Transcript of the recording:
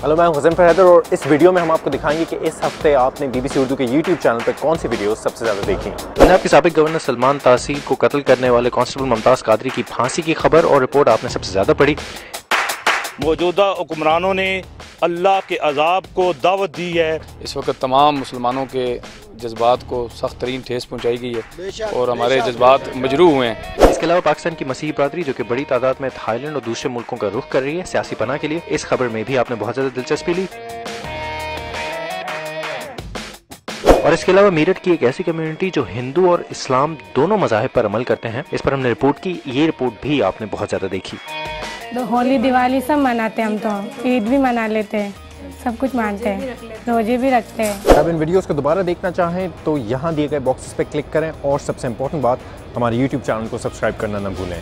Hello, मैं हुसैन फरहैदर और इस वीडियो में हम आपको दिखाएंगे कि इस हफ्ते आपने BBC उर्दू के YouTube चैनल पर कौन सी वीडियो सबसे ज़्यादा देखी। पंजाब के साबिक गवर्नर सलमान तासी को कत्ल करने वाले कांस्टेबल मुमताज़ कादरी की फांसी की खबर और रिपोर्ट आपने सबसे ज़्यादा पढ़ी। मौजूदा हुक्मरानों ने अल्लाह के अजाब को दावत दी है। इस वक्त तमाम मुसलमानों के जज्बात को सख्त तरीन ठेस पहुँचाई गई है और हमारे जज्बात मजरूह हुए हैं। इसके अलावा पाकिस्तान की मसीही बरादरी जो कि बड़ी तादाद में थाईलैंड और दूसरे मुल्कों का रुख कर रही है सियासी पनाह के लिए, इस खबर में भी आपने बहुत ज़्यादा दिलचस्पी ली। और इसके अलावा मेरठ की एक ऐसी कम्युनिटी जो हिंदू और इस्लाम दोनों मज़ाहिब पर अमल करते हैं, इस पर हमने रिपोर्ट की। ये रिपोर्ट भी आपने बहुत ज़्यादा देखी। तो होली दिवाली सब मनाते हैं, हम तो ईद भी मना लेते हैं, सब कुछ मानते हैं, रोजे भी रखते हैं। अब इन वीडियोस को दोबारा देखना चाहें तो यहाँ दिए गए बॉक्सेस पे क्लिक करें और सबसे इम्पोर्टेंट बात, हमारे YouTube चैनल को सब्सक्राइब करना ना भूलें।